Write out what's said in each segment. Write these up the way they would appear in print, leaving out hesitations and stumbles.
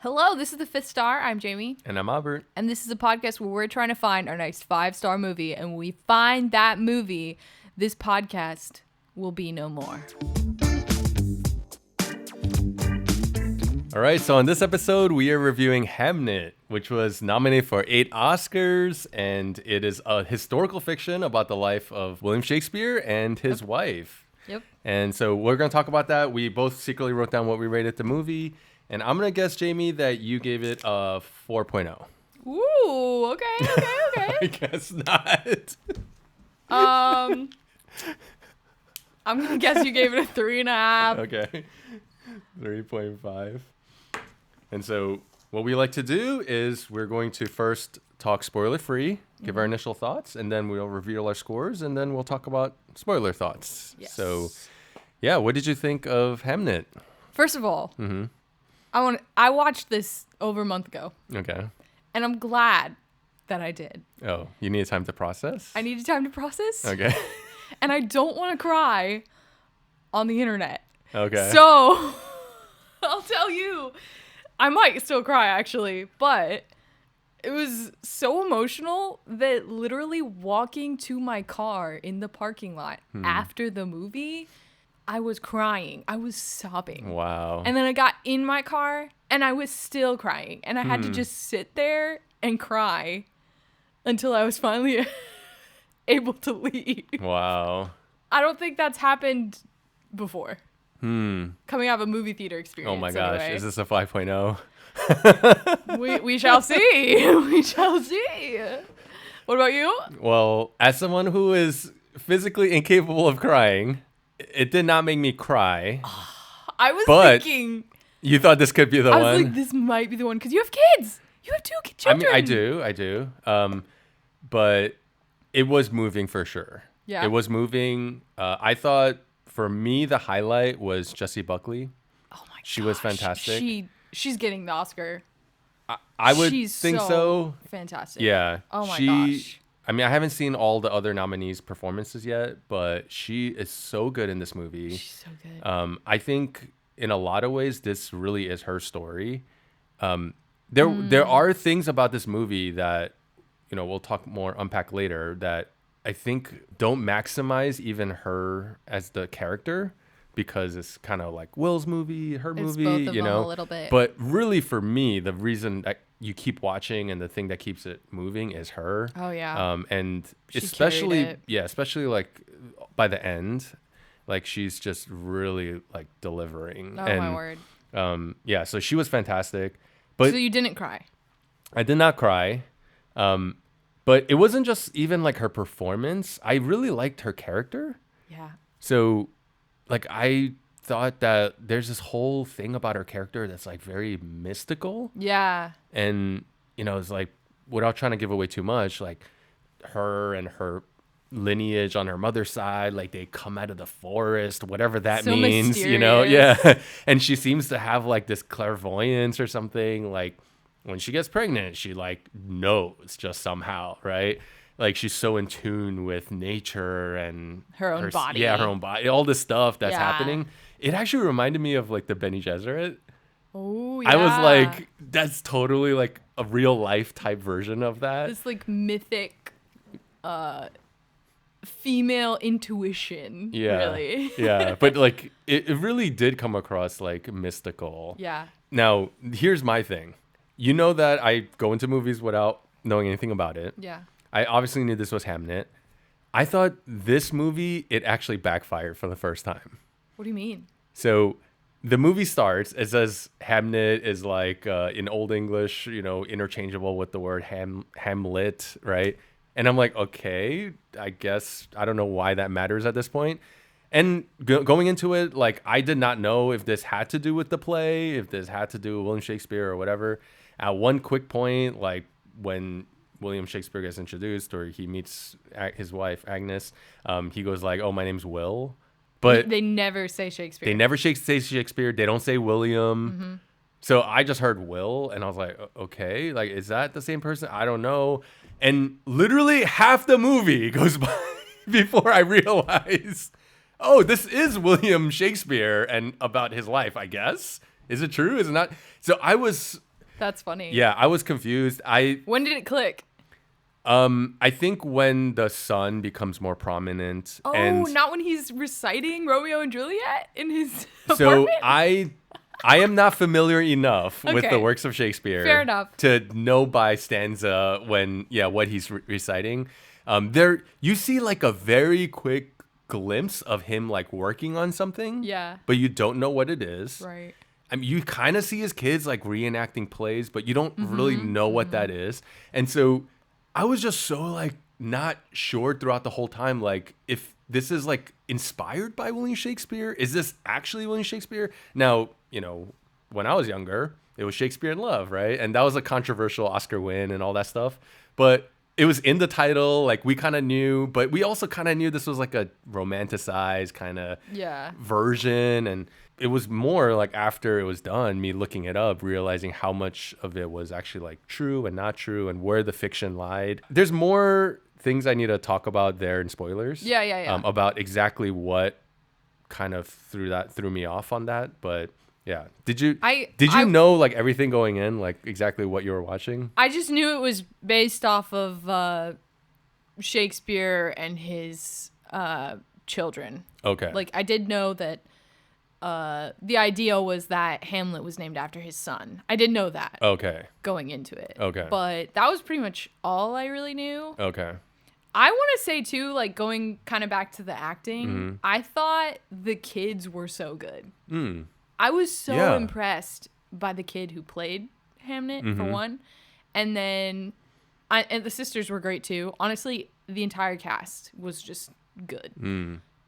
Hello, this is The Fifth Star. I'm Jamie. And I'm Albert. And this is a podcast where we're trying to find our next 5-star movie. And when we find that movie, this podcast will be no more. All right, so on this episode, we are reviewing Hamnet, which was nominated for 8 Oscars, and it is a historical fiction about the life of William Shakespeare and his wife. Yep. And so we're going to talk about that. We both secretly wrote down what we rated the movie, and I'm going to guess, Jamie, that you gave it a 4.0. Ooh, okay. I guess not. I'm going to guess you gave it a 3.5. Okay, 3.5. And so what we like to do is we're going to first talk spoiler-free, give our initial thoughts, and then we'll reveal our scores, and then we'll talk about spoiler thoughts. Yes. So, yeah, what did you think of Hamnet? First of all, I watched this over a month ago, Okay. and I'm glad that I did. Oh, you need time to process? I needed time to process, Okay. and I don't want to cry on the internet. Okay. So, I'll tell you, I might still cry actually, but it was so emotional that literally walking to my car in the parking lot after the movie, I was crying. I was sobbing. Wow. And then I got in my car and I was still crying. And I had to just sit there and cry until I was finally able to leave. Wow. I don't think that's happened before. Coming out of a movie theater experience. Oh my gosh. Anyway. Is this a 5.0? We shall see. We shall see. What about you? Well, as someone who is physically incapable of crying, it did not make me cry. I was But thinking. You thought this could be the I one? was like, this might be the one because you have kids. You have 2 children. I do. But it was moving for sure. Yeah. It was moving. I thought for me, the highlight was Jessie Buckley. Oh my gosh. She was fantastic. She's getting the Oscar. I would She's think so. Fantastic. Yeah. Oh my gosh. I mean, I haven't seen all the other nominees' performances yet, but she is so good in this movie. She's so good. I think in a lot of ways, this really is her story. There are things about this movie that, we'll unpack later, that I think don't maximize even her as the character, because it's kind of like Will's movie, her movie, both of them a little bit. But really, for me, the reason that you keep watching and the thing that keeps it moving is her. Oh, yeah. And She especially, carried it. especially like by the end, like she's just really like delivering. Oh, and, my word. So she was fantastic. But So you didn't cry? I did not cry. But it wasn't just even like her performance. I really liked her character. Yeah. So, like, I thought that there's this whole thing about her character that's like very mystical. Yeah. And, it's like, without trying to give away too much, like her and her lineage on her mother's side, like they come out of the forest, whatever that So means, mysterious. Yeah. And she seems to have like this clairvoyance or something. Like when she gets pregnant, she like knows just somehow, right? Like she's so in tune with nature and Her own body. Yeah, her own body, all this stuff that's Yeah. happening. It actually reminded me of like the Bene Gesserit. Oh, yeah. I was like, that's totally like a real life type version of that. This like mythic female intuition. Yeah. Really. Yeah. But like it really did come across like mystical. Yeah. Now, here's my thing. You know that I go into movies without knowing anything about it. Yeah. I obviously knew this was Hamnet. I thought this movie, it actually backfired for the first time. What do you mean? So the movie starts, it says Hamnet is like in Old English, interchangeable with the word Hamlet, right? And I'm like, okay, I guess, I don't know why that matters at this point. And going into it, like, I did not know if this had to do with the play, if this had to do with William Shakespeare or whatever. At one quick point, like when William Shakespeare gets introduced or he meets his wife, Agnes, he goes like, oh, my name's Will. But They never say Shakespeare. they never say Shakespeare. They don't say William. So I just heard Will and I was like, okay, like, is that the same person? I don't know. And literally half the movie goes by before I realize, oh, this is William Shakespeare and about his life, I guess. Is it true? Is it not? So I was That's funny. Yeah, I was confused. When did it click? I think when the son becomes more prominent. Oh, and not when he's reciting Romeo and Juliet in his so apartment? I am not familiar enough with Okay. the works of Shakespeare Fair enough. to know by stanza what he's reciting. There you see like a very quick glimpse of him like working on something. Yeah. But you don't know what it is. Right. I mean, you kind of see his kids like reenacting plays, but you don't really know what that is. And so I was just so like not sure throughout the whole time, like if this is like inspired by William Shakespeare, is this actually William Shakespeare? Now, when I was younger, it was Shakespeare in Love, right? And that was a controversial Oscar win and all that stuff. But it was in the title, like we kind of knew, but we also kind of knew this was like a romanticized kind of version. And it was more like after it was done, me looking it up, realizing how much of it was actually like true and not true and where the fiction lied. There's more things I need to talk about there in spoilers. Yeah. About exactly what kind of threw me off on that. But yeah. Did you know like everything going in, like exactly what you were watching? I just knew it was based off of Shakespeare and his children. Okay. Like I did know that the idea was that Hamlet was named after his son. I did know that. Okay. Going into it. Okay. But that was pretty much all I really knew. Okay. I want to say too, like going kind of back to the acting, I thought the kids were so good. I was so impressed by the kid who played Hamnet for one, and then and the sisters were great too. Honestly, the entire cast was just good,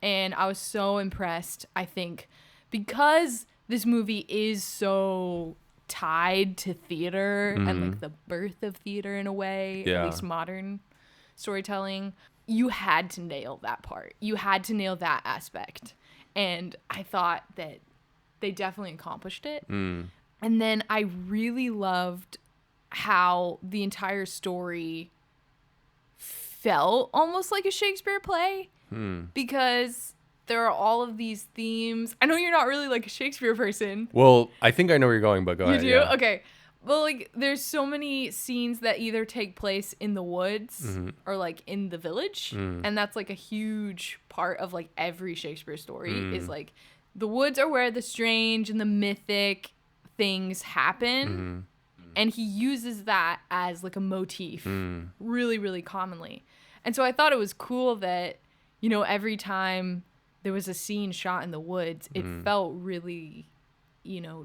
and I was so impressed. I think because this movie is so tied to theater and like the birth of theater in a way, at least modern storytelling, you had to nail that part. You had to nail that aspect, and I thought that they definitely accomplished it. And then I really loved how the entire story felt almost like a Shakespeare play because there are all of these themes. I know you're not really like a Shakespeare person. Well, I think I know where you're going, but go ahead. You do? Yeah. Okay. Well, like there's so many scenes that either take place in the woods or like in the village. And that's like a huge part of like every Shakespeare story is like the woods are where the strange and the mythic things happen. And he uses that as like a motif really, really commonly. And so I thought it was cool that, every time there was a scene shot in the woods, it felt really,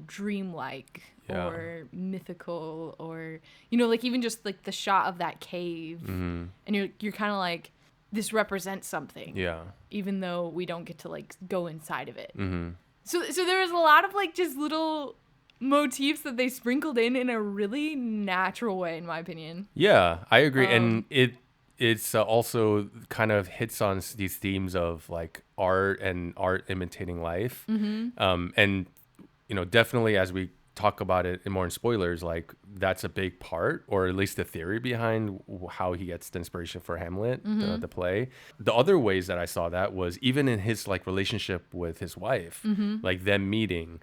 dreamlike or mythical or, like even just like the shot of that cave. And you're kind of like, this represents something. Yeah. Even though we don't get to like go inside of it. So there was a lot of like just little motifs that they sprinkled in a really natural way, in my opinion. Yeah, I agree. And it's also kind of hits on these themes of like art and art imitating life. And, definitely as we talk about it more in spoilers, like that's a big part, or at least the theory behind how he gets the inspiration for Hamlet, the play. The other ways that I saw that was even in his like relationship with his wife, like them meeting.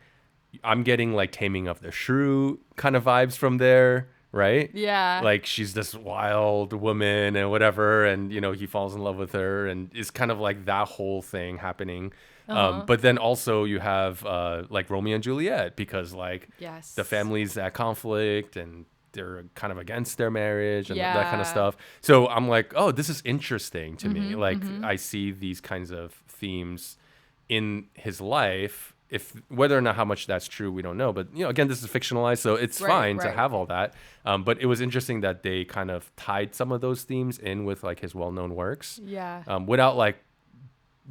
I'm getting like Taming of the Shrew kind of vibes from there, right? Yeah. Like she's this wild woman and whatever, and he falls in love with her, and it's kind of like that whole thing happening. But then also you have like Romeo and Juliet, because like the family's at conflict and they're kind of against their marriage and that kind of stuff. So I'm like, oh, this is interesting to me. Like I see these kinds of themes in his life. If whether or not how much that's true, we don't know. But again, this is fictionalized, so it's fine to have all that. But it was interesting that they kind of tied some of those themes in with like his well-known works. Yeah. Without like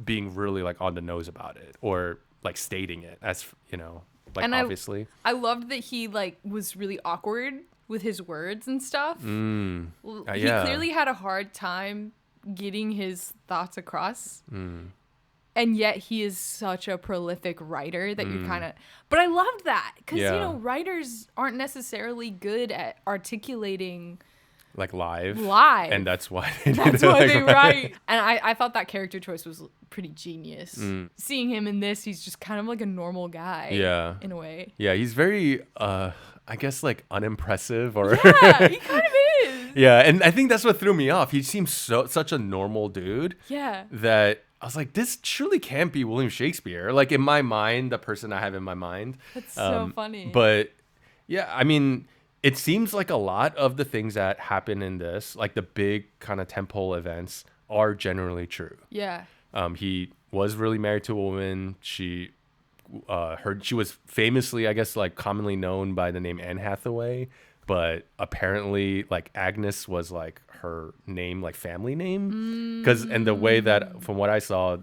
being really like on the nose about it or like stating it as like and obviously. I loved that he like was really awkward with his words and stuff. He clearly had a hard time getting his thoughts across. And yet he is such a prolific writer that you kind of... But I loved that because, writers aren't necessarily good at articulating... Like live. And that's why they write. And I thought that character choice was pretty genius. Seeing him in this, he's just kind of like a normal guy. Yeah. In a way. Yeah, he's very... I guess like unimpressive or Yeah, he kind of is. yeah, and I think that's what threw me off. He seems such a normal dude Yeah. that I was like, this surely can't be William Shakespeare. Like in my mind, the person I have in my mind. That's so funny. But yeah, I mean, it seems like a lot of the things that happen in this, like the big kind of tentpole events, are generally true. Yeah. He was really married to a woman. She was famously, I guess, like commonly known by the name Anne Hathaway, but apparently like Agnes was like her name, like family name, and the way that from what I saw,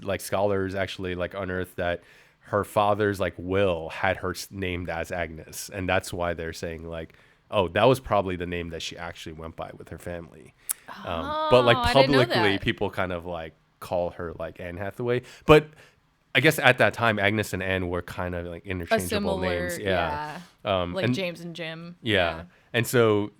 like scholars actually like unearthed that her father's like will had her named as Agnes, and that's why they're saying like, oh, that was probably the name that she actually went by with her family. But like I didn't know publicly, that. people kind of like call her like Anne Hathaway, but I guess at that time, Agnes and Anne were kind of like A interchangeable similar, names. Yeah. like And James and Jim. yeah. And so,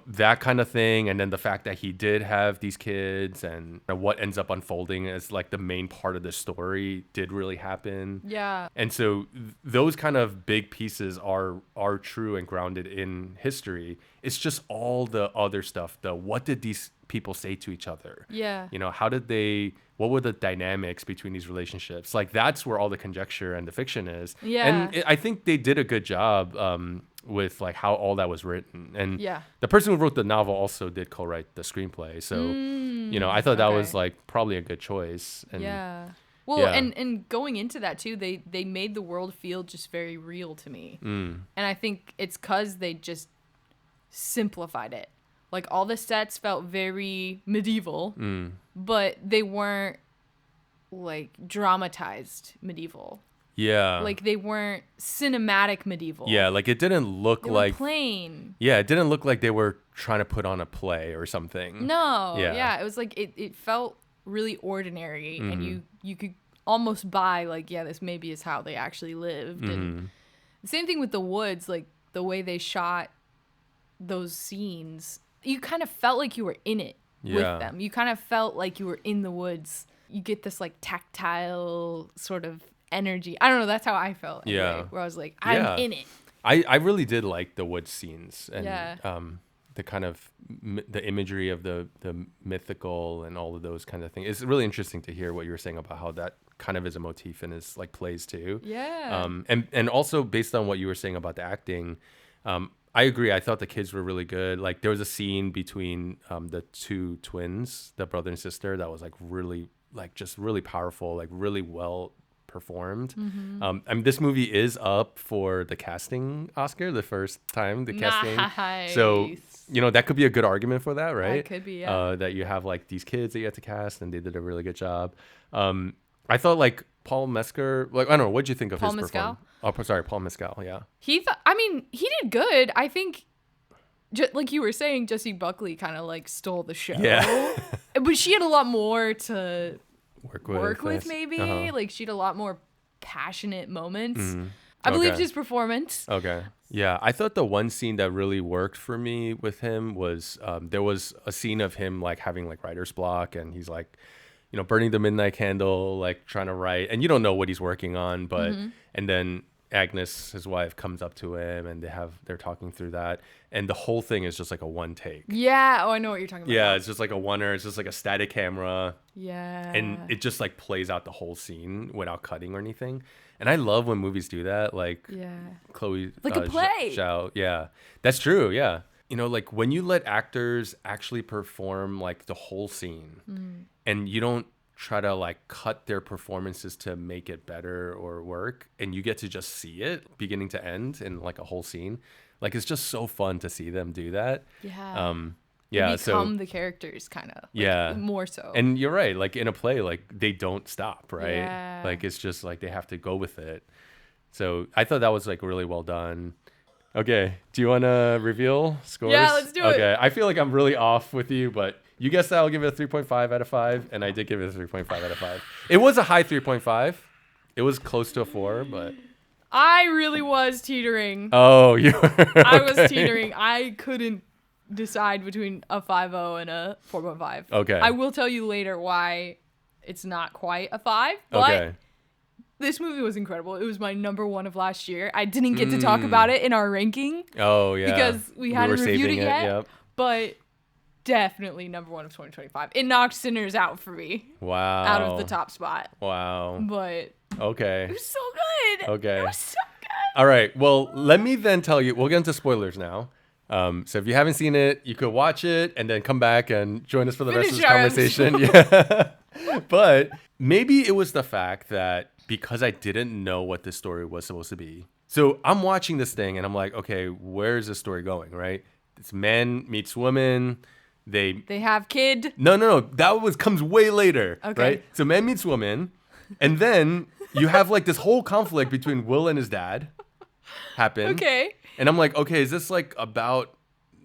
that kind of thing. And then the fact that he did have these kids and what ends up unfolding as like the main part of the story did really happen. Yeah. And so those kind of big pieces are true and grounded in history. It's just all the other stuff. What did these people say to each other? Yeah. What were the dynamics between these relationships? Like that's where all the conjecture and the fiction is. Yeah. And I think they did a good job with like how all that was written. And Yeah. the person who wrote the novel also did co-write the screenplay. So, I thought that was okay. like probably a good choice. And Yeah. Well, Yeah. and going into that too, they made the world feel just very real to me. And I think it's because they just simplified it. Like all the sets felt very medieval, but they weren't like dramatized medieval. yeah. Like they weren't cinematic medieval. Yeah, like it didn't look They like were plain. Yeah, it didn't look like they were trying to put on a play or something. No. Yeah. Yeah. It was like it felt really ordinary, Mm-hmm. and you could almost buy like, yeah, this maybe is how they actually lived. Mm-hmm. And the same thing with the woods, like the way they shot those scenes, you kind of felt like you were in it Yeah. with them. You kind of felt like you were in the woods. You get this like tactile sort of energy. I don't know. That's how I felt. Anyway, Yeah. Where I was like, I'm Yeah. in it. I really did like the wood scenes and Yeah. the kind of the imagery of the mythical and all of those kind of things. It's really interesting to hear what you were saying about how that kind of is a motif in his like plays too. Yeah. And also based on what you were saying about the acting, I agree. I thought the kids were really good. Like there was a scene between the two twins, the brother and sister, that was like really like just really powerful, like really well performed. I mean, this movie is up for the casting Oscar the first time the casting. So that could be a good argument for that, right? That could be, yeah. That you have like these kids that you have to cast, and they did a really good job. I thought like Paul Mescal, like I don't know, what'd you think of Paul his Mescal? performance? Oh, sorry, Paul Mescal. Yeah. He did good. I think, like you were saying, Jessie Buckley kind of like stole the show. Yeah. But she had a lot more to work with yes. maybe. Uh-huh. Like she had a lot more passionate moments. Mhm. I believed Okay. his performance. Okay. Yeah, I thought the one scene that really worked for me with him was there was a scene of him like having like writer's block, and he's like, burning the midnight candle, like trying to write, and you don't know what he's working on, but and then Agnes, his wife, comes up to him, and they're talking through that, and the whole thing is just like a one take. Yeah. Oh, I know what you're talking about. Yeah, it's just like a oneer. It's just like a static camera, Yeah. and it just like plays out the whole scene without cutting or anything. And I love when movies do that, like Yeah. Chloe, Like a play. Zhao. Yeah, that's true. Yeah, like when you let actors actually perform like the whole scene, and you don't try to like cut their performances to make it better or work, and you get to just see it beginning to end in like a whole scene. Like it's just so fun to see them do that. Yeah. Yeah. They So become the characters kind of. Yeah. More so. and you're right. Like in a play, like they don't stop, right? Yeah. Like it's just like they have to go with it. So I thought that was like really well done. Okay. Do you want to reveal scores? Yeah, let's do it. Okay. I feel like I'm really off with you, but you guessed that I'll give it a 3.5 out of 5, and I did give it a 3.5 out of 5. It was a high 3.5. It was close to a 4, but I really was teetering. oh, you were I was okay. teetering. I couldn't decide between a 5.0 and a 4.5. Okay. I will tell you later why it's not quite a 5, but Okay. This movie was incredible. It was my number one of last year. I didn't get to talk about it in our ranking. Oh, yeah. Because we hadn't reviewed it yet. Yep. But definitely number one of 2025. It knocked Sinners out for me. Wow. Out of the top spot. Wow. But okay. It was so good. Okay. It was so good. All right. Well, let me then tell you. We'll get into spoilers now. So if you haven't seen it, you could watch it and then come back and join us for the rest of this conversation. Yeah. But maybe it was the fact that because I didn't know what this story was supposed to be. So I'm watching this thing and I'm like, okay, where's the story going, right? It's man meets woman. They have kid. No. That comes way later. Okay. Right? So man meets woman. And then you have like this whole conflict between Will and his dad happen. Okay. And I'm like, okay, is this like about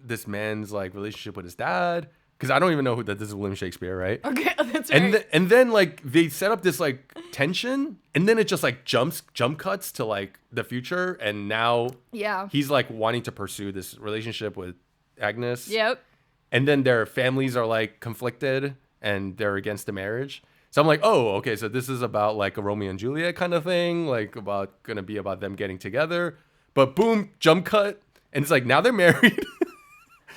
this man's like relationship with his dad? Because I don't even know that this is William Shakespeare, right? Okay, that's right. And then like they set up this like tension, and then it just like jump cuts to like the future, and now he's like wanting to pursue this relationship with Agnes. Yep. And then their families are like conflicted, and they're against the marriage. So I'm like, oh, okay, so this is about like a Romeo and Juliet kind of thing, like gonna be about them getting together. But boom, jump cut, and it's like now they're married.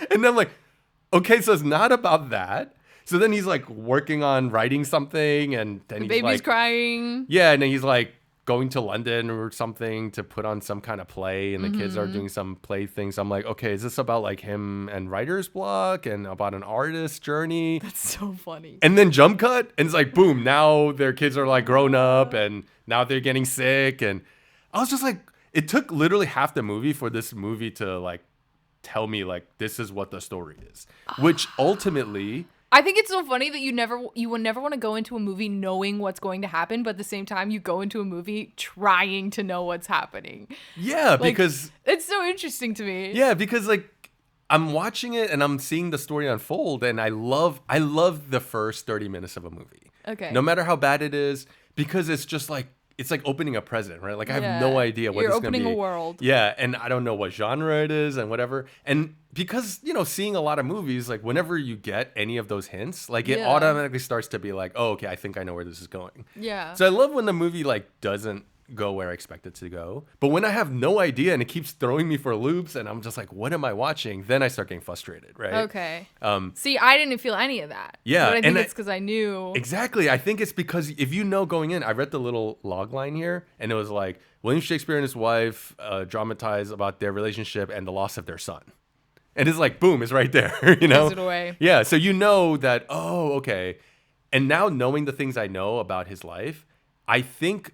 And then I'm like, okay, so it's not about that. So then he's like working on writing something, and then the he's baby's like crying. Yeah, and then he's like going to London or something to put on some kind of play, and the kids are doing some play things. I'm like, okay, is this about like him and writer's block and about an artist's journey? That's so funny. And then jump cut, and it's like, boom, now their kids are like grown up, and now they're getting sick. And I was just like, it took literally half the movie for this movie to like tell me like this is what the story is, which ultimately I think it's so funny that you would never want to go into a movie knowing what's going to happen, but at the same time you go into a movie trying to know what's happening. Yeah, like, because it's so interesting to me. Yeah, because like I'm watching it and I'm seeing the story unfold, and I love the first 30 minutes of a movie. Okay. No matter how bad it is, because it's just like it's like opening a present, right? Like I have no idea what it's going to be. You're opening a world. Yeah, and I don't know what genre it is and whatever. And because, seeing a lot of movies, like whenever you get any of those hints, like it automatically starts to be like, oh, okay, I think I know where this is going. Yeah. So I love when the movie like doesn't go where I expect it to go. But when I have no idea and it keeps throwing me for loops and I'm just like, what am I watching? Then I start getting frustrated, right? Okay. See, I didn't feel any of that. Yeah. But I think it's because I knew. Exactly. I think it's because if you know going in, I read the little log line here and it was like, William Shakespeare and his wife dramatize about their relationship and the loss of their son. And it's like, boom, it's right there, Gives it away. Yeah. So you know that, oh, okay. And now knowing the things I know about his life, I think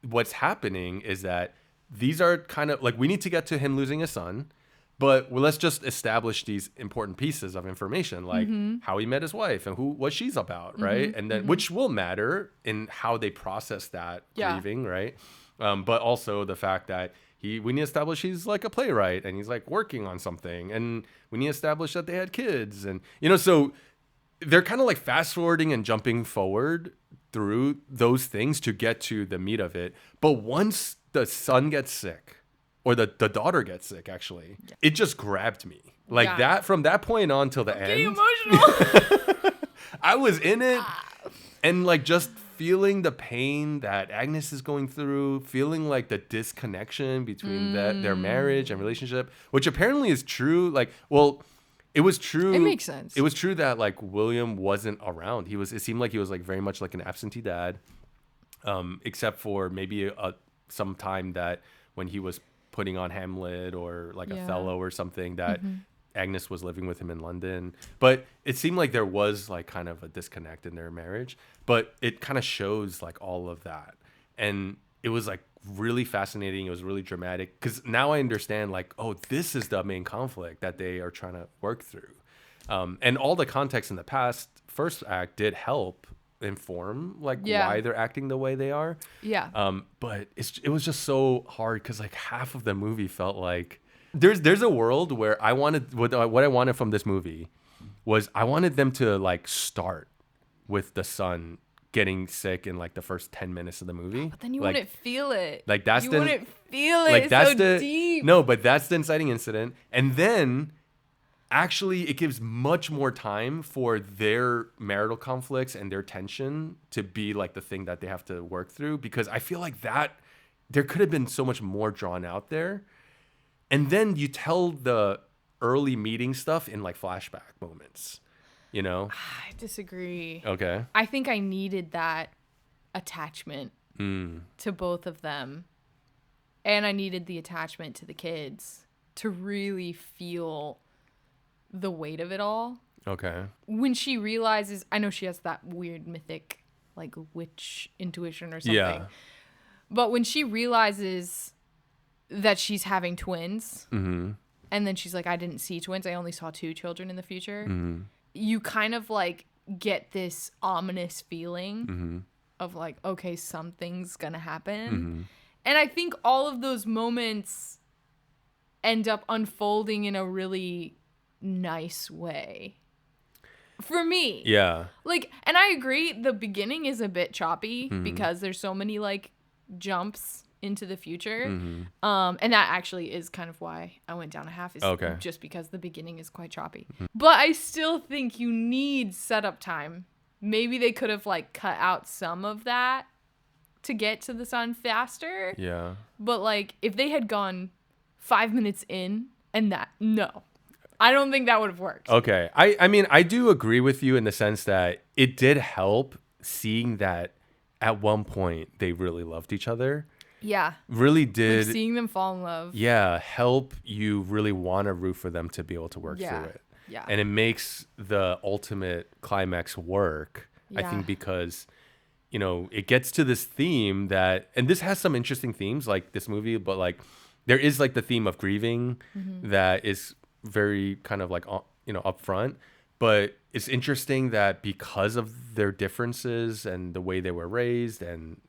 what's happening is that these are kind of like we need to get to him losing his son, but let's just establish these important pieces of information, like how he met his wife and what she's about, right? And then which will matter in how they process that grieving, right? But also the fact that we need to establish he's like a playwright and he's like working on something, and we need to establish that they had kids, and so they're kind of like fast forwarding and jumping forward through those things to get to the meat of it. But once the son gets sick, or the daughter gets sick, actually, it just grabbed me. Like that, from that point on till the end. Getting emotional. I was in it and like just feeling the pain that Agnes is going through, feeling like the disconnection between their marriage and relationship, which apparently is true. Like, well, it was true. It makes sense. It was true that like William wasn't around. It seemed like he was like very much like an absentee dad, except for maybe some time that when he was putting on Hamlet or like Othello or something that Agnes was living with him in London. But it seemed like there was like kind of a disconnect in their marriage. But it kind of shows like all of that, and it was like really fascinating. It was really dramatic because now I understand like, oh, this is the main conflict that they are trying to work through, and all the context in the past first act did help inform like why they're acting the way they are. But it was just so hard because like half of the movie felt like there's a world where I wanted what I wanted from this movie was I wanted them to like start with the son getting sick in like the first 10 minutes of the movie. But then you like, wouldn't feel it. Like that's you wouldn't feel it. Like It's that's so deep. No, but that's the inciting incident. And then actually it gives much more time for their marital conflicts and their tension to be like the thing that they have to work through, because I feel like that there could have been so much more drawn out there. And then you tell the early meeting stuff in like flashback moments, you know? I disagree. Okay. I think I needed that attachment to both of them. And I needed the attachment to the kids to really feel the weight of it all. Okay. When she realizes, I know she has that weird mythic, like, witch intuition or something. Yeah. But when she realizes that she's having twins, and then she's like, I didn't see twins, I only saw 2 children in the future. You kind of like get this ominous feeling of like, okay, something's gonna happen. And I think all of those moments end up unfolding in a really nice way for me. Yeah. Like, and I agree, the beginning is a bit choppy because there's so many like jumps into the future. And that actually is kind of why I went down a half, is just because the beginning is quite choppy. But I still think you need setup time. Maybe they could have like cut out some of that to get to the sun faster. Yeah. But like if they had gone 5 minutes in and that, no. I don't think that would have worked. Okay. I mean, I do agree with you in the sense that it did help seeing that at one point they really loved each other. Yeah. Really did. Like seeing them fall in love. Yeah. Help you really want to root for them to be able to work through it. Yeah. And it makes the ultimate climax work, I Yeah. think, because, you know, it gets to this theme that, and this has some interesting themes like this movie, but like there is like the theme of grieving that is very kind of like, you know, upfront. But it's interesting that because of their differences and the way they were raised and,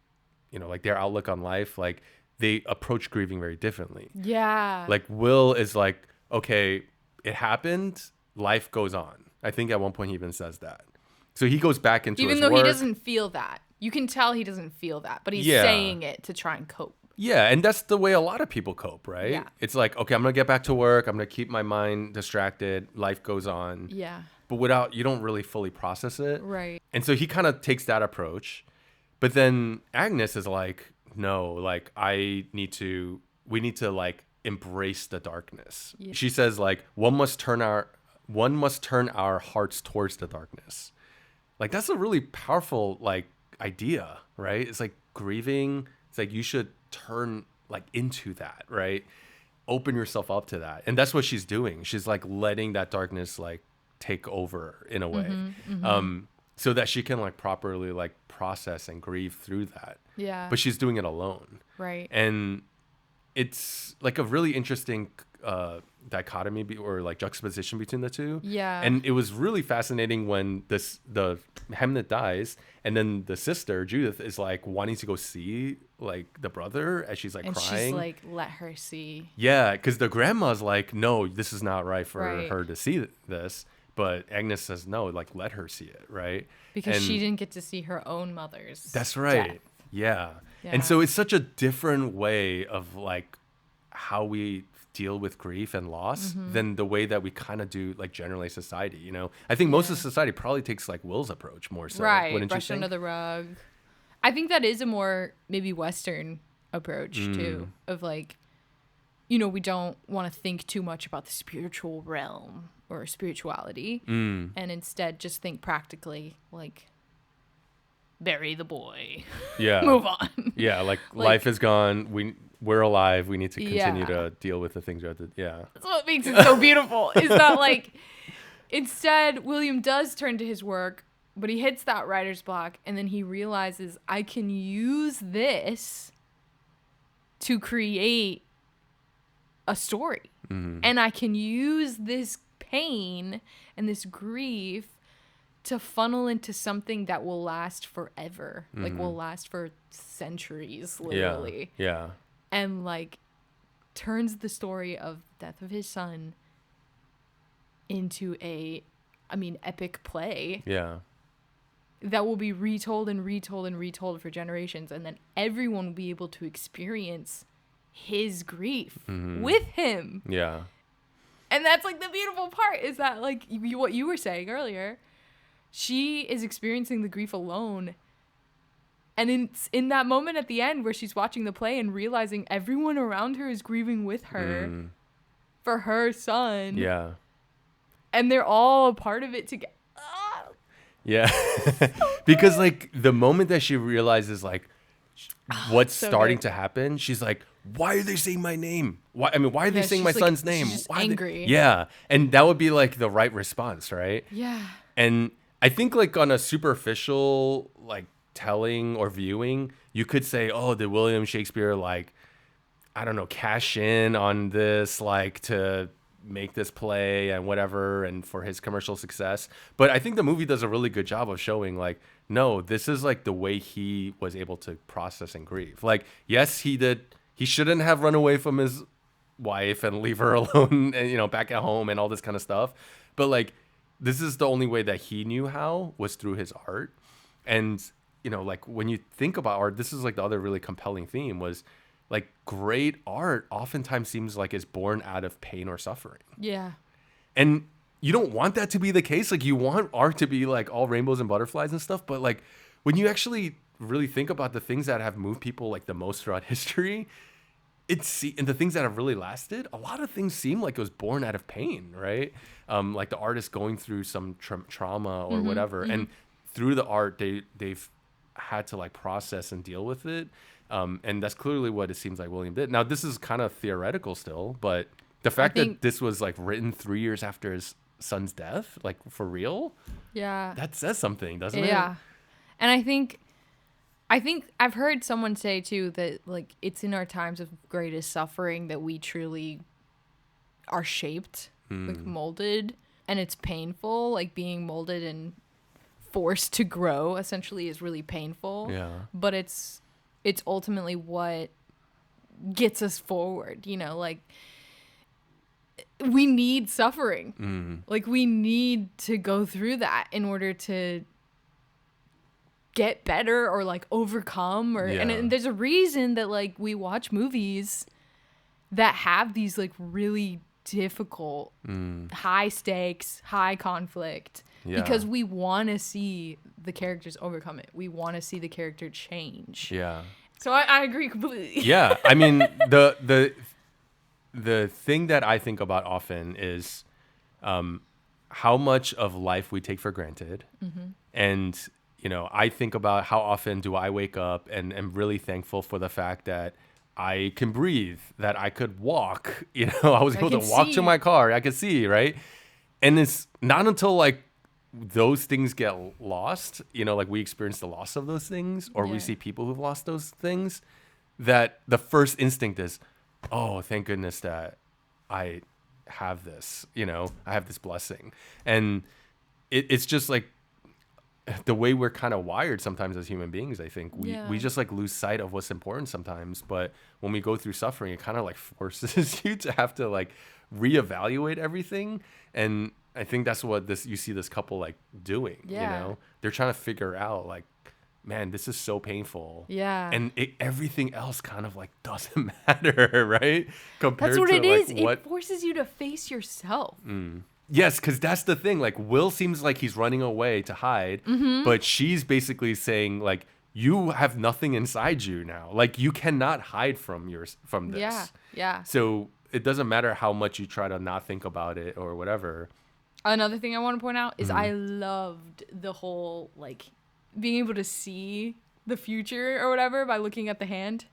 you know, like their outlook on life, like they approach grieving very differently. Yeah. Like Will is like, okay, it happened, life goes on. I think at one point he even says that. So he goes back into even his though work. he doesn't feel that. You can tell he doesn't feel that, but he's saying it to try and cope. Yeah, and that's the way a lot of people cope, right? Yeah. It's like, okay, I'm going to get back to work. I'm going to keep my mind distracted. Life goes on. Yeah. But you don't really fully process it. Right. And so he kind of takes that approach. But then Agnes is like, no, like we need to like embrace the darkness. Yeah. She says like, one must turn our hearts towards the darkness. Like that's a really powerful like idea, right? It's like grieving. It's like you should turn like into that, right? Open yourself up to that. And that's what she's doing. She's like letting that darkness like take over in a way. So that she can like properly like process and grieve through that. Yeah. But she's doing it alone. Right. And it's like a really interesting dichotomy or like juxtaposition between the two. Yeah. And it was really fascinating when the Hamnet dies and then the sister Judith is like wanting to go see like the brother as she's like and crying. She's like, let her see. Yeah, because the grandma's like, no, this is not right for her to see this. But Agnes says, no, like let her see it, right? Because she didn't get to see her own mother's That's right. death. Yeah. And so it's such a different way of like how we deal with grief and loss than the way that we kind of do like generally society, you know? I think most of society probably takes like Will's approach more so. Right. Wouldn't Brush you think? under the rug. I think that is a more maybe Western approach too, of like, you know, we don't want to think too much about the spiritual realm or spirituality and instead just think practically like bury the boy. Yeah. Move on. Yeah, like life is gone. We're alive. We need to continue to deal with the things we have to. Yeah. That's what makes it so beautiful. Is that like instead William does turn to his work, but he hits that writer's block and then he realizes I can use this to create a story. And I can use this pain and this grief to funnel into something that will last forever. Like will last for centuries, literally. Yeah. And like turns the story of the death of his son into epic play. Yeah. That will be retold and retold and retold for generations. And then everyone will be able to experience his grief with him. Yeah. And that's like the beautiful part is that like what you were saying earlier, she is experiencing the grief alone. And it's in that moment at the end where she's watching the play and realizing everyone around her is grieving with her for her son. Yeah. And they're all a part of it together. Yeah. Because like the moment that she realizes like what's starting to happen, she's like, why are they saying my name? Why are they saying my son's name? She's why angry. Yeah. And that would be like the right response, right? Yeah. And I think like on a superficial like telling or viewing, you could say, oh, did William Shakespeare like, I don't know, cash in on this like to make this play and whatever and for his commercial success? But I think the movie does a really good job of showing like, no, this is like the way he was able to process and grieve. Like, yes, he shouldn't have run away from his wife and leave her alone and, you know, back at home and all this kind of stuff. But like, this is the only way that he knew how was through his art. And, you know, like when you think about art, this is like the other really compelling theme was like great art oftentimes seems like it's born out of pain or suffering. Yeah. And you don't want that to be the case. Like you want art to be like all rainbows and butterflies and stuff. But like when you actually really think about the things that have moved people like the most throughout history, and the things that have really lasted, a lot of things seem like it was born out of pain, right? Like the artist going through some trauma or whatever. And through the art, they've had to like process and deal with it. And that's clearly what it seems like William did. Now, this is kind of theoretical still, but the fact that this was like written 3 years after his son's death, like for real, that says something, doesn't it? Yeah. And I think I've heard someone say too that like it's in our times of greatest suffering that we truly are shaped, like molded, and it's painful. Like being molded and forced to grow essentially is really painful. Yeah. But it's ultimately what gets us forward, you know, like we need suffering. Like we need to go through that in order to get better or like overcome and there's a reason that like we watch movies that have these like really difficult high stakes, high conflict because we want to see the characters overcome it. We want to see the character change. Yeah. So I agree completely. Yeah. I mean, the thing that I think about often is how much of life we take for granted. And, you know, I think about how often do I wake up and am really thankful for the fact that I can breathe, that I could walk, you know, I was able to walk to my car, I could see, right? And it's not until like those things get lost, you know, like we experience the loss of those things or we see people who've lost those things that the first instinct is, oh, thank goodness that I have this, you know, I have this blessing. And it's just like the way we're kind of wired sometimes as human beings. I think we just like lose sight of what's important sometimes. But when we go through suffering, it kind of like forces you to have to like reevaluate everything. And I think that's what you see this couple like doing, you know, they're trying to figure out like, man, this is so painful. Yeah. And everything else kind of like doesn't matter, right? Compared to what it is. It forces you to face yourself. Yes, because that's the thing. Like Will seems like he's running away to hide, but she's basically saying like, you have nothing inside you now. Like you cannot hide from this. Yeah. Yeah. So it doesn't matter how much you try to not think about it or whatever. Another thing I want to point out is I loved the whole like being able to see the future or whatever by looking at the hand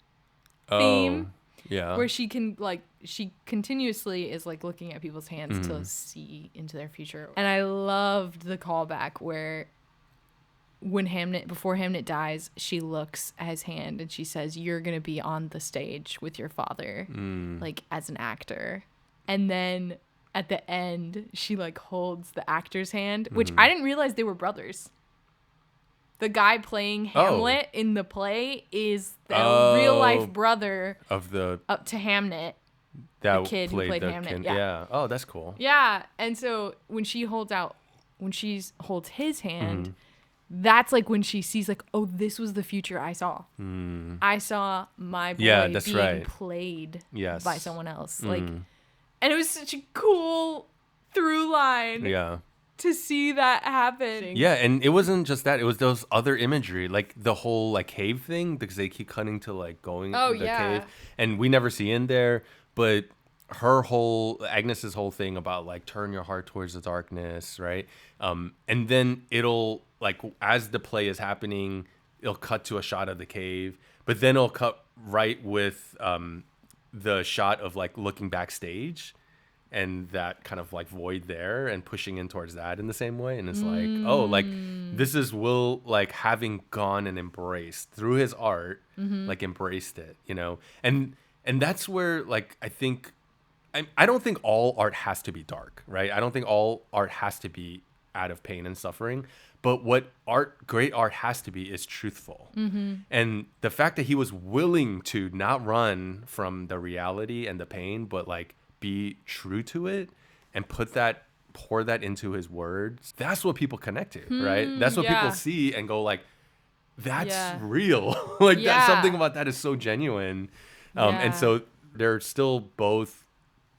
theme. Yeah. Where she continuously is like looking at people's hands to see into their future. And I loved the callback where before Hamnet dies, she looks at his hand and she says, "You're going to be on the stage with your father, like as an actor." And then at the end, she like holds the actor's hand, which I didn't realize they were brothers. The guy playing Hamlet in the play is the real life brother of up to Hamnet, that the kid who played Hamnet. Yeah. Oh, that's cool. Yeah, and so when she holds his hand, that's like when she sees like, oh, this was the future I saw. I saw my boy being played by someone else. Like And it was such a cool through line Yeah. to see that happen. Yeah, and it wasn't just that. It was those other imagery, like the whole like cave thing, because they keep cutting to like going Oh, the yeah. cave, and we never see in there. But Agnes's whole thing about like turn your heart towards the darkness, right? And then it'll like as the play is happening, it'll cut to a shot of the cave, but then it'll cut right with the shot of like looking backstage. And that kind of like void there and pushing in towards that in the same way. And it's like, oh, like this is Will like having gone and embraced through his art, like embraced it, you know? And that's where like, I don't think all art has to be dark, right? I don't think all art has to be out of pain and suffering. But what great art has to be is truthful. And the fact that he was willing to not run from the reality and the pain, but like, be true to it and pour that into his words. That's what people connect to, right? That's what people see and go like, that's real. Like that, something about that is so genuine. And so they're still both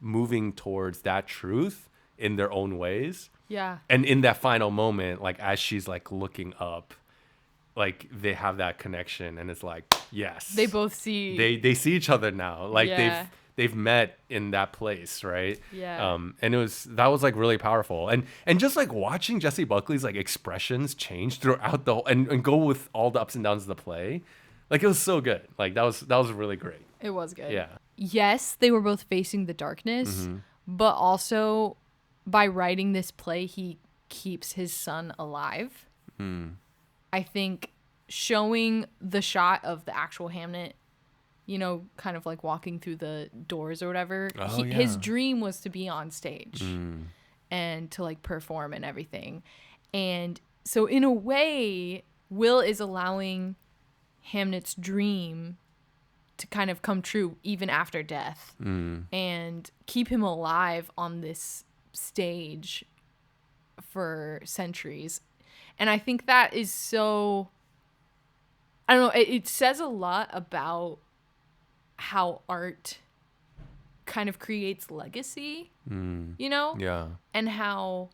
moving towards that truth in their own ways. Yeah. And in that final moment, like as she's like looking up, like they have that connection and it's like, yes. They both see. They see each other now. Like they've met in that place, right? Yeah. And that was like really powerful. And just like watching Jessie Buckley's like expressions change throughout the whole and go with all the ups and downs of the play. Like it was so good. Like that was really great. It was good. Yeah. Yes, they were both facing the darkness, but also by writing this play, he keeps his son alive. I think showing the shot of the actual Hamnet, you know, kind of like walking through the doors or whatever. His dream was to be on stage and to like perform and everything. And so in a way, Will is allowing Hamnet's dream to kind of come true even after death and keep him alive on this stage for centuries. And I think that is so, I don't know, it says a lot about how art kind of creates legacy, you know? Yeah. And how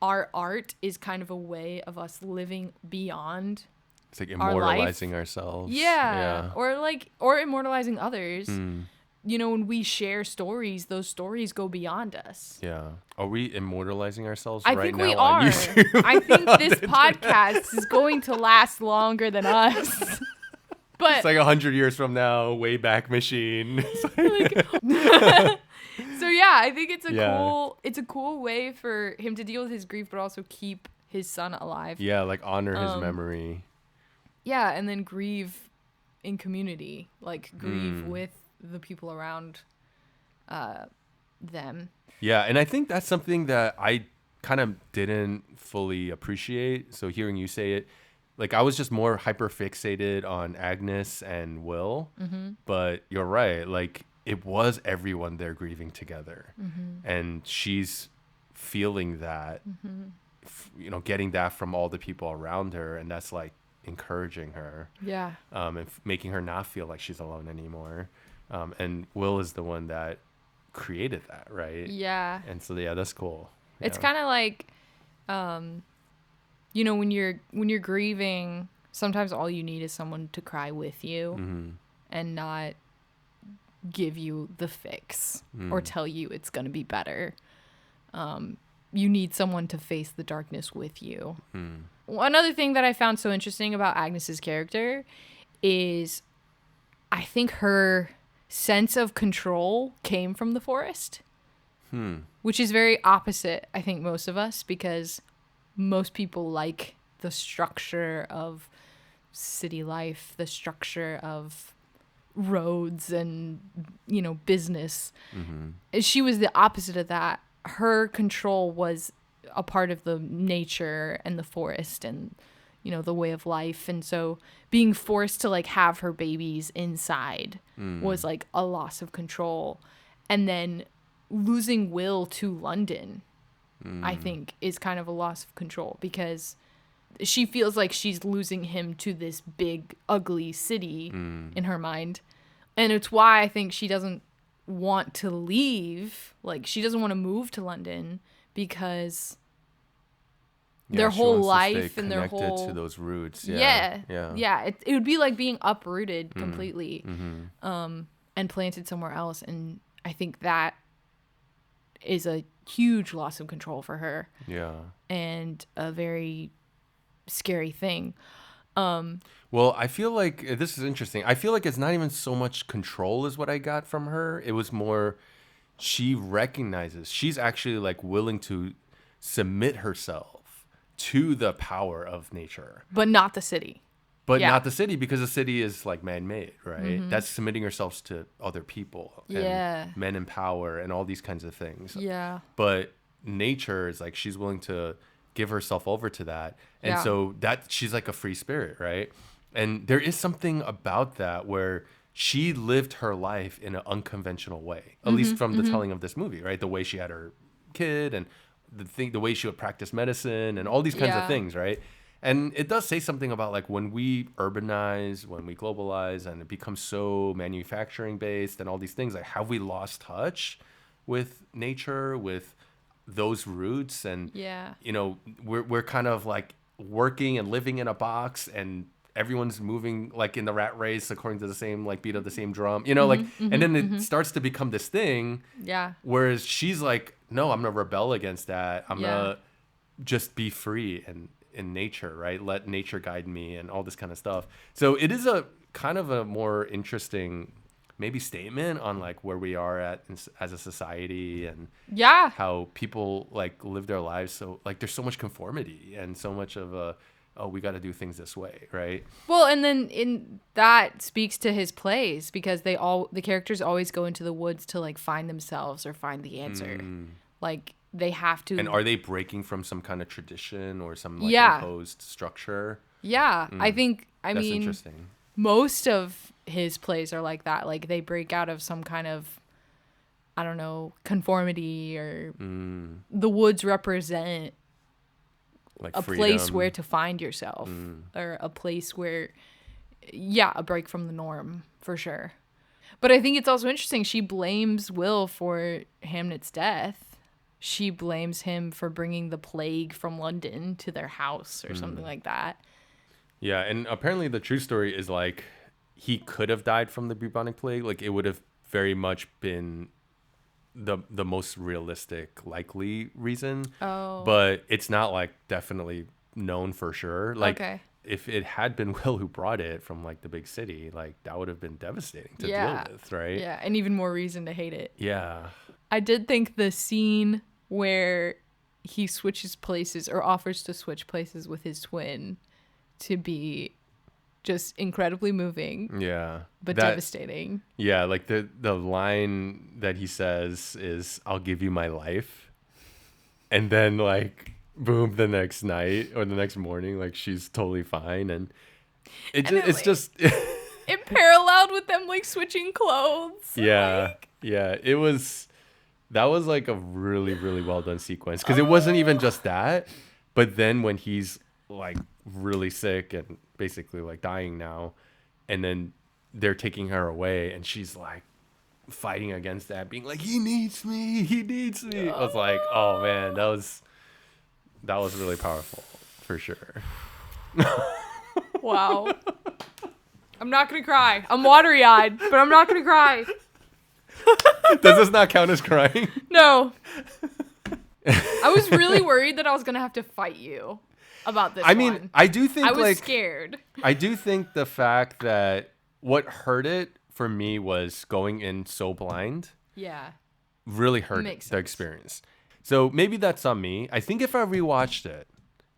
our art is kind of a way of us living beyond. It's like immortalizing ourselves. Yeah. Or immortalizing others. You know, when we share stories, those stories go beyond us. Yeah. Are we immortalizing ourselves I right think now we on are. YouTube? I think this podcast is going to last longer than us. But It's like 100 years from now, Wayback Machine. So yeah, I think it's a cool way for him to deal with his grief, but also keep his son alive. Yeah, like honor his memory. Yeah, and then grieve in community, like grieve with the people around them. Yeah, and I think that's something that I kind of didn't fully appreciate. So hearing you say it, like I was just more hyper fixated on Agnes and Will, but you're right. Like it was everyone there grieving together, and she's feeling that, you know, getting that from all the people around her, and that's like encouraging her, and making her not feel like she's alone anymore. And Will is the one that created that, right? Yeah. And so yeah, that's cool. It's kind of like, you know, when you're grieving, sometimes all you need is someone to cry with you and not give you the fix or tell you it's going to be better. You need someone to face the darkness with you. Another thing that I found so interesting about Agnes's character is I think her sense of control came from the forest, which is very opposite, I think, most of us, because most people like the structure of city life, the structure of roads and, you know, business. She was the opposite of that. Her control was a part of the nature and the forest and, you know, the way of life. And so being forced to like have her babies inside was like a loss of control. And then losing Will to London, I think, is kind of a loss of control, because she feels like she's losing him to this big, ugly city in her mind. And it's why I think she doesn't want to leave. Like, she doesn't want to move to London because their she whole wants to life stay and their connected whole to those roots. yeah. It would be like being uprooted Mm-hmm. completely, and planted somewhere else. And I think that is a huge loss of control for her. Yeah. And a very scary thing. Well, I feel like this is interesting. I feel like it's not even so much control is what I got from her. It was more she recognizes she's actually like willing to submit herself to the power of nature. But not the city. But Yeah. not the city, because the city is like man-made, right? That's submitting ourselves to other people and men in power and all these kinds of things. Yeah. But nature is like she's willing to give herself over to that. And so that she's like a free spirit, right? And there is something about that where she lived her life in an unconventional way, at least from the telling of this movie, right? The way she had her kid and the way she would practice medicine and all these kinds of things, right? And it does say something about like when we urbanize, when we globalize, and it becomes so manufacturing based and all these things, like have we lost touch with nature, with those roots? And you know, we're kind of like working and living in a box, and everyone's moving like in the rat race according to the same like beat of the same drum, you know, and then it starts to become this thing. Whereas she's like, no, I'm gonna rebel against that. I'm gonna just be free and in nature, right? Let nature guide me and all this kind of stuff. So it is a kind of a more interesting maybe statement on like where we are at as a society, and how people like live their lives. So like there's so much conformity and so much of oh, we got to do things this way, right? Well, and then in that speaks to his plays, because the characters always go into the woods to like find themselves or find the answer. Like they have to. And are they breaking from some kind of tradition or some like imposed structure? I think That's interesting. Most of his plays are like that. Like they break out of some kind of, I don't know, conformity, or the woods represent like a freedom. place where to find yourself, or a place where, a break from the norm for sure. But I think it's also interesting. She blames Will for Hamnet's death. She blames him for bringing the plague from London to their house or something like that. Yeah, and apparently the true story is like he could have died from the bubonic plague. Like it would have very much been the most realistic, likely reason. Oh. But it's not like definitely known for sure. Like if it had been Will who brought it from like the big city, like that would have been devastating to deal with, right? Yeah, and even more reason to hate it. Yeah. I did think the scene where he switches places or offers to switch places with his twin to be just incredibly moving. Yeah. But devastating. Yeah, like the line that he says is, "I'll give you my life." And then like boom, the next night or the next morning, like she's totally fine, and it's just it paralleled with them like switching clothes. Yeah. Like... Yeah, that was like a really, really well done sequence, because it wasn't even just that, but then when he's like really sick and basically like dying now, and then they're taking her away and she's like fighting against that, being like, he needs me. I was like, oh man, that was really powerful for sure. Wow. I'm not gonna cry. I'm watery eyed, but I'm not gonna cry. Does this not count as crying? No. I was really worried that I was gonna have to fight you about this. I mean, I do think I was like scared. I do think the fact that what hurt it for me was going in so blind. Yeah. Really hurt the experience. So maybe that's on me. I think if I rewatched it,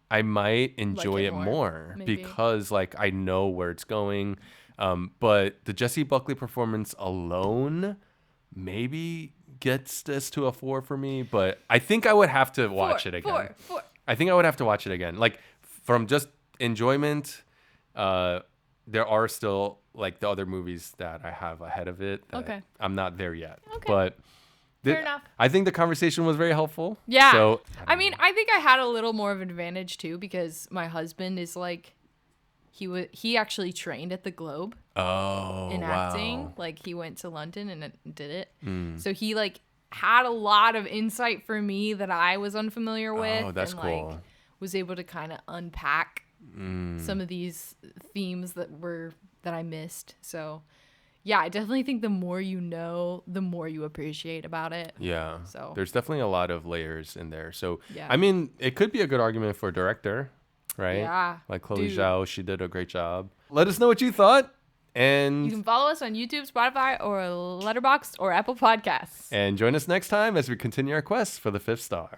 I might enjoy it more because like I know where it's going. But the Jessie Buckley performance alone maybe gets this to a 4 for me. But I think I would have to watch it again. 4. I think I would have to watch it again. Like from just enjoyment, there are still like the other movies that I have ahead of it. That I'm not there yet. Okay. But fair enough. I think the conversation was very helpful. Yeah. So I mean, I think I had a little more of an advantage too, because my husband is like, he actually trained at the Globe Oh, in wow. acting. Like he went to London and did it. So he like had a lot of insight for me that I was unfamiliar with. Oh, that's and, cool. Like, was able to kind of unpack some of these themes that I missed. So yeah, I definitely think the more you know, the more you appreciate about it. Yeah. So There's definitely a lot of layers in there. So, Yeah. I mean, it could be a good argument for director, right? Yeah, Like Chloé dude. Zhao, she did a great job. Let us know what you thought. And You can follow us on YouTube, Spotify, or Letterboxd or Apple Podcasts. and join us next time as we continue our quest for the 5th star.